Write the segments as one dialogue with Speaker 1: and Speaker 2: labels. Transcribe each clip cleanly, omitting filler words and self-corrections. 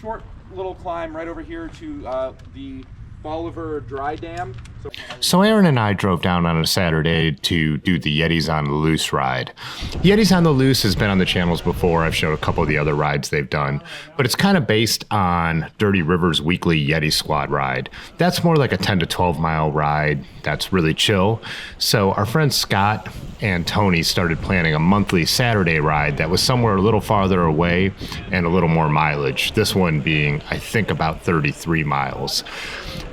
Speaker 1: short little climb right over here to the Bolivar dry dam.
Speaker 2: So Aaron and I drove down on a Saturday to do the Yetis on the Loose ride. Yetis on the Loose has been on the channels before. I've showed a couple of the other rides they've done, but it's kind of based on Dirty River's weekly Yeti Squad ride. That's more like a 10 to 12 mile ride that's really chill. So our friends Scott and Tony started planning a monthly Saturday ride that was somewhere a little farther away and a little more mileage. This one being, I think, about 33 miles.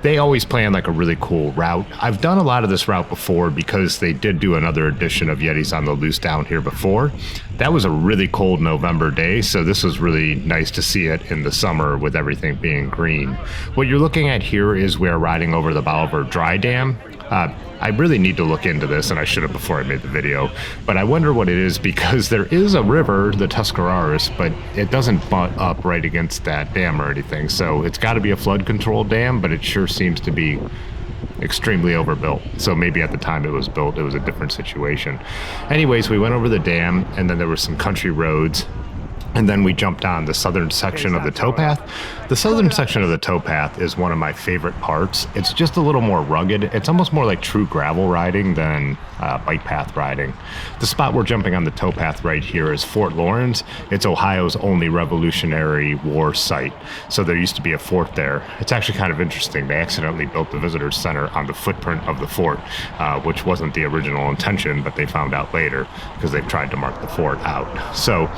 Speaker 2: They always plan like a really cool route. I've done a lot of this route before because they did do another edition of Yetis on the Loose down here before. That was a really cold November day, so this was really nice to see it in the summer with everything being green. What you're looking at here is we're riding over the Bolivar Dry Dam. I really need to look into this, and I should have before I made the video, but I wonder what it is because there is a river, the Tuscarawas, but it doesn't butt up right against that dam or anything, so it's got to be a flood control dam, but it sure seems to be extremely overbuilt. So maybe at the time it was built, it was a different situation. Anyways, we went over the dam, and then there were some country roads. And then we jumped on the southern section of the towpath. The southern section of the towpath is one of my favorite parts. It's just a little more rugged. It's almost more like true gravel riding than bike path riding. The spot we're jumping on the towpath right here is Fort Lawrence. It's Ohio's only Revolutionary War site. So there used to be a fort there. It's actually kind of interesting. They accidentally built the visitor center on the footprint of the fort, which wasn't the original intention, but they found out later because they've tried to mark the fort out. So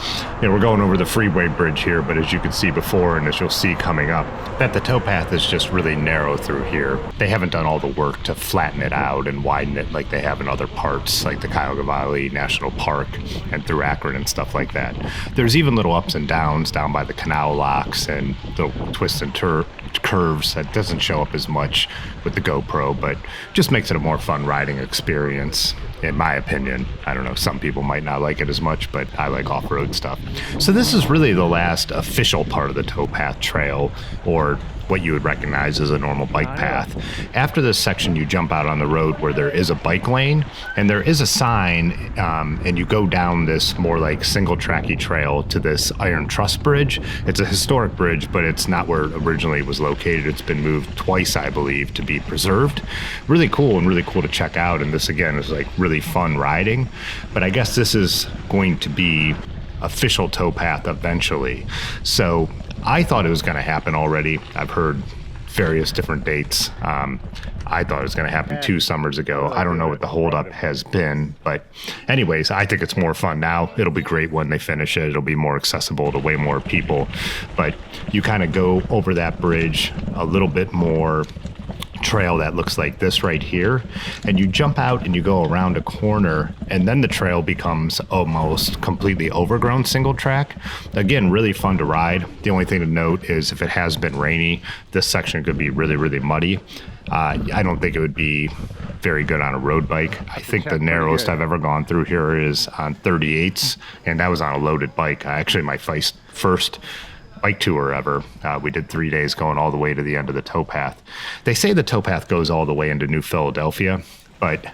Speaker 2: we're going over the freeway bridge here, but as you can see before, and as you'll see coming up, that the towpath is just really narrow through here. They haven't done all the work to flatten it out and widen it like they have in other parts, like the Cuyahoga Valley National Park and through Akron and stuff like that. There's even little ups and downs down by the Canal locks and the twists and curves that doesn't show up as much with the GoPro, but just makes it a more fun riding experience, in my opinion. I don't know, some people might not like it as much, but I like off-road stuff. So this is really the last official part of the towpath trail, or what you would recognize as a normal bike path. After this section, you jump out on the road where there is a bike lane, and there is a sign, and you go down this more like single-tracky trail to this Iron Truss Bridge. It's a historic bridge, but it's not where it originally was located. It's been moved twice, I believe, to be preserved. Really cool to check out, and this again is like really fun riding. But I guess this is going to be official towpath eventually. So I thought it was going to happen already. I've heard various different dates. I thought it was going to happen 2 summers ago. I don't know what the holdup has been, but anyways, I think it's more fun now. It'll be great when they finish it. It'll be more accessible to way more people, but you kind of go over that bridge a little bit more trail that looks like this right here, and you jump out and you go around a corner, and then the trail becomes almost completely overgrown single track. Again, really fun to ride. The only thing to note is if it has been rainy, this section could be really muddy. I don't think it would be very good on a road bike. I think the narrowest I've ever gone through here is on 38s, and that was on a loaded bike. Actually, my first bike tour ever. We did 3 days going all the way to the end of the towpath. They say the towpath goes all the way into New Philadelphia, but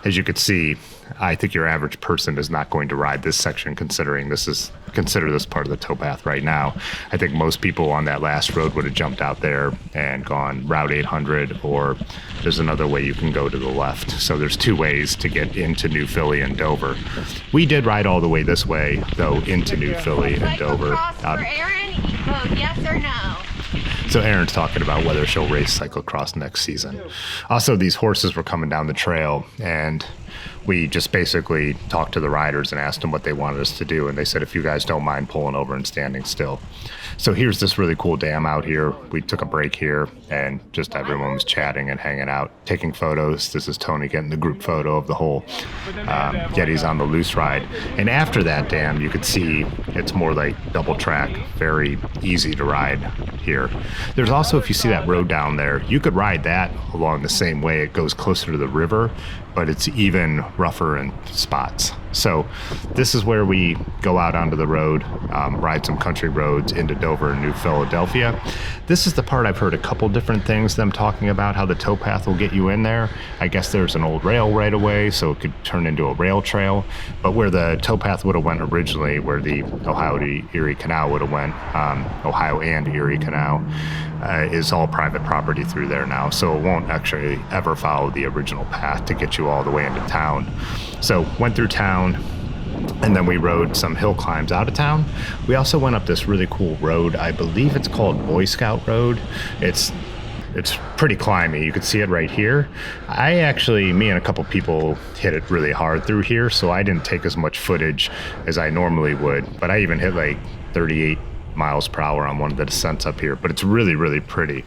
Speaker 2: as you can see, I think your average person is not going to ride this section consider this part of the towpath right now. I think most people on that last road would have jumped out there and gone Route 800, or there's another way you can go to the left. So there's 2 ways to get into New Philly and Dover. We did ride all the way this way, though, into New Philly and Dover.
Speaker 3: For Aaron, vote yes or no.
Speaker 2: So Aaron's talking about whether she'll race cyclocross next season. Also, these horses were coming down the trail, and we just basically talked to the riders and asked them what they wanted us to do, and they said, if you guys don't mind pulling over and standing still. So here's this really cool dam out here. We took a break here, and just everyone was chatting and hanging out, taking photos. This is Tony getting the group photo of the whole Yetis on the Loose ride. And after that dam, you could see it's more like double track, very easy to ride here. There's also, if you see that road down there, you could ride that along the same way. It goes closer to the river, but it's even rougher in spots. So this is where we go out onto the road, ride some country roads into Dover and New Philadelphia. This is the part I've heard a couple different things, them talking about how the towpath will get you in there. I guess there's an old rail right away, so it could turn into a rail trail. But where the towpath would have went originally, where the Ohio to Erie Canal would have went, Ohio and Erie Canal, is all private property through there now. So it won't actually ever follow the original path to get you all the way into town. So went through town, and then we rode some hill climbs out of town. We also went up this really cool road. I believe it's called Boy Scout Road. It's pretty climby. You can see it right here. Me and a couple people hit it really hard through here, so I didn't take as much footage as I normally would, but I even hit like 38 miles per hour on one of the descents up here, but it's really, really pretty.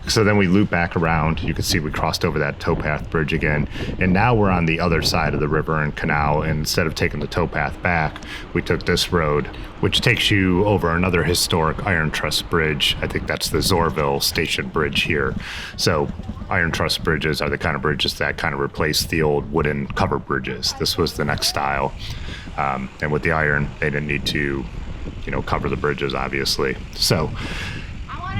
Speaker 2: So then we loop back around. You can see we crossed over that towpath bridge again, and now we're on the other side of the river and canal, and instead of taking the towpath back, we took this road, which takes you over another historic iron truss bridge. I think that's the Zorville Station Bridge here. So iron truss bridges are the kind of bridges that kind of replace the old wooden cover bridges. This was the next style, and with the iron, they didn't need to cover the bridges, obviously. So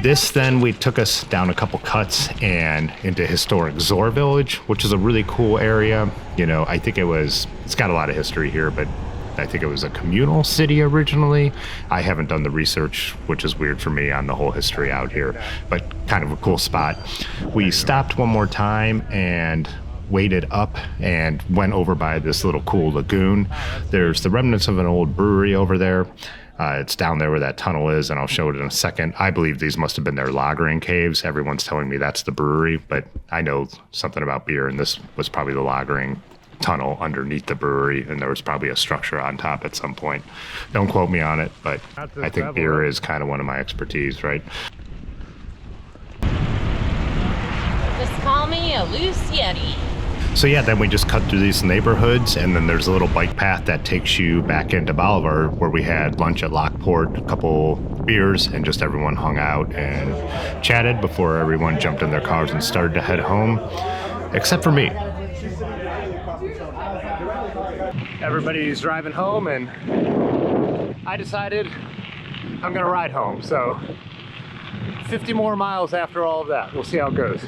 Speaker 2: this then we took us down a couple cuts and into historic Zor Village, which is a really cool area. I think it's got a lot of history here, but I think it was a communal city originally. I haven't done the research, which is weird for me on the whole history out here, but kind of a cool spot. We stopped one more time and waded up and went over by this little cool lagoon. There's the remnants of an old brewery over there. It's down there where that tunnel is, and I'll show it in a second. I believe these must have been their lagering caves. Everyone's telling me that's the brewery, but I know something about beer, and this was probably the lagering tunnel underneath the brewery, and there was probably a structure on top at some point. Don't quote me on it, but I think beer is kind of one of my expertise, right?
Speaker 3: Just call me a loose Yeti.
Speaker 2: So yeah, then we just cut through these neighborhoods, and then there's a little bike path that takes you back into Bolivar, where we had lunch at Lockport, a couple beers, and just everyone hung out and chatted before everyone jumped in their cars and started to head home, except for me. Everybody's driving home, and I decided I'm gonna ride home. So 50 more miles after all of that. We'll see how it goes.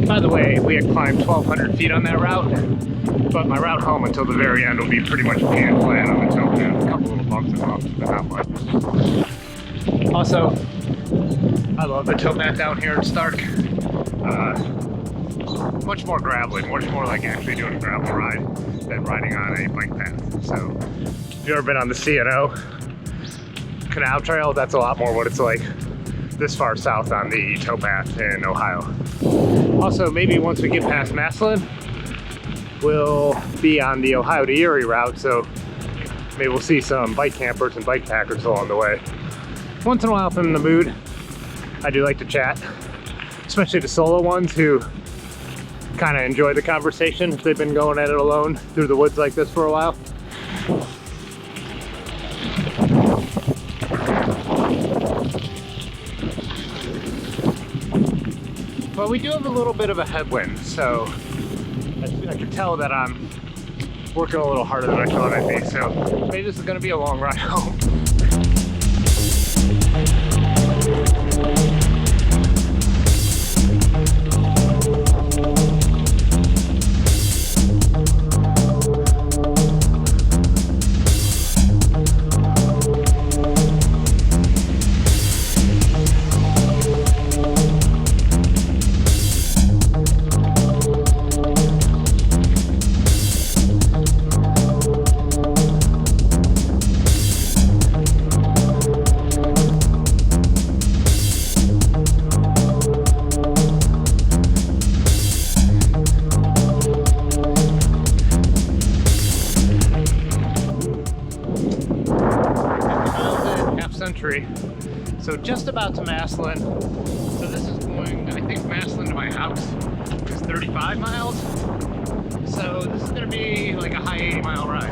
Speaker 2: By the way, we had climbed 1,200 feet on that route, but my route home until the very end will be pretty much pan flat on the towpath. A couple little bumps and bumps, but not much. Also, I love the towpath down here in Stark. Much more gravelly, much more like actually doing a gravel ride than riding on a bike path. So, if you've ever been on the C&O Canal Trail, that's a lot more what it's like this far south on the towpath in Ohio. Also, maybe once we get past Massillon, we'll be on the Ohio to Erie route, so maybe we'll see some bike campers and bike packers along the way. Once in a while, if I'm in the mood, I do like to chat, especially the solo ones who kind of enjoy the conversation if they've been going at it alone through the woods like this for a while. But we do have a little bit of a headwind, so I can tell that I'm working a little harder than I thought I'd be, so maybe this is going to be a long ride home. century. So just about to Maslin. So this is going, I think Maslin to my house is 35 miles. So this is gonna be like a high 80-mile ride.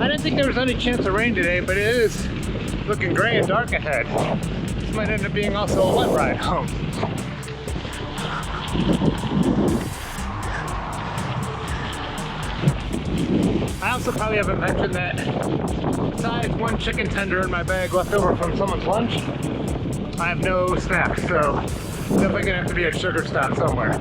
Speaker 2: I didn't think there was any chance of rain today, but it is looking gray and dark ahead. This might end up being also a wet ride home. I also probably haven't mentioned that besides one chicken tender in my bag left over from someone's lunch, I have no snacks, so definitely gonna have to be a sugar stop somewhere.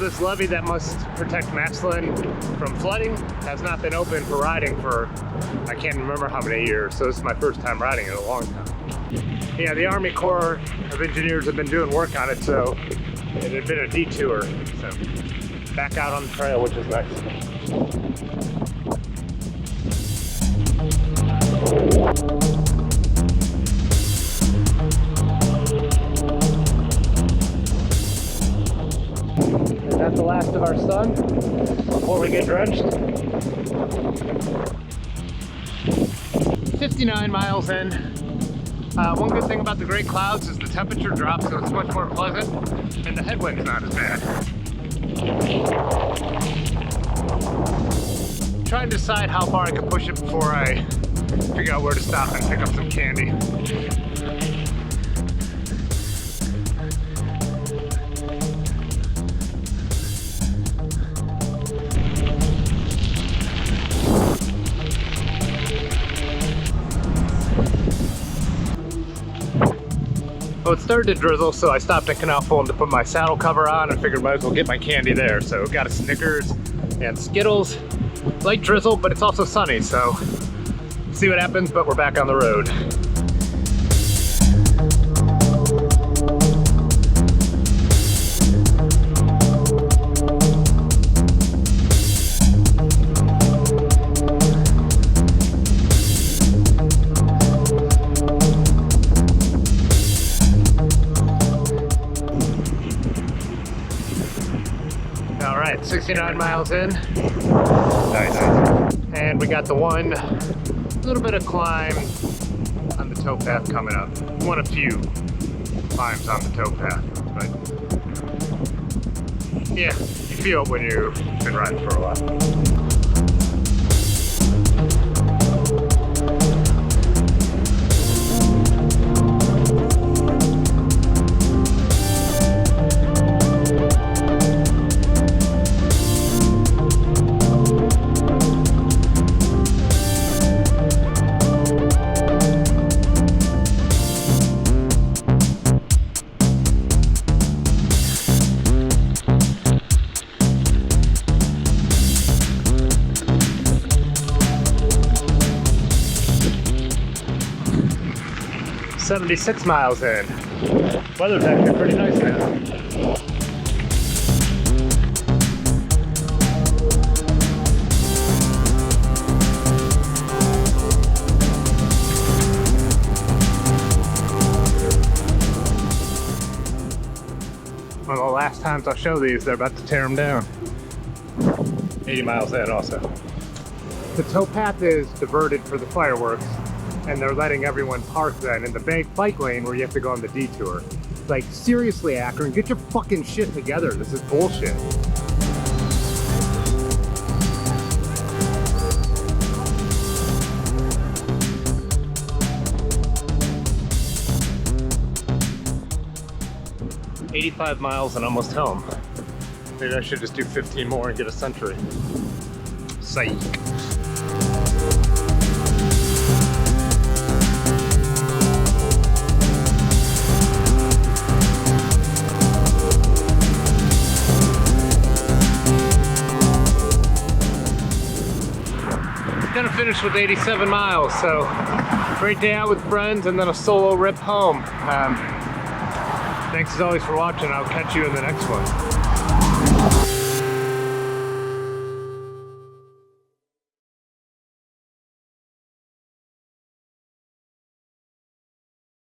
Speaker 2: This levee that must protect Maslin from flooding has not been open for riding for I can't remember how many years, so this is my first time riding it in a long time. Yeah, the Army Corps of Engineers have been doing work on it, so it had been a detour. So back out on the trail, which is nice. That's the last of our sun before we get drenched. 59 miles in. One good thing about the Great Clouds is the temperature drops, so it's much more pleasant, and the headwind's not as bad. I'm trying to decide how far I can push it before I figure out where to stop and pick up some candy. Well, it started to drizzle, so I stopped at Canal to put my saddle cover on and figured might as well get my candy there. So got a Snickers and Skittles. Light drizzle, but it's also sunny, so see what happens, but we're back on the road. All right, 69 miles in. Nice. And we got the one little bit of climb on the towpath coming up. One of few climbs on the towpath, but yeah, you feel it when you've been riding for a while. 76 miles in. Weather's actually pretty nice now. One of the last times I'll show these, they're about to tear them down. 80 miles in also. The towpath is diverted for the fireworks, and they're letting everyone park then in the bike lane where you have to go on the detour. Like, seriously, Akron, get your fucking shit together. This is bullshit. $85 miles and almost home. Maybe I should just do 15 more and get a century. Psych. Gonna finished with 87 miles, so great day out with friends and then a solo rip home. Thanks as always for watching. I'll catch you in the next one.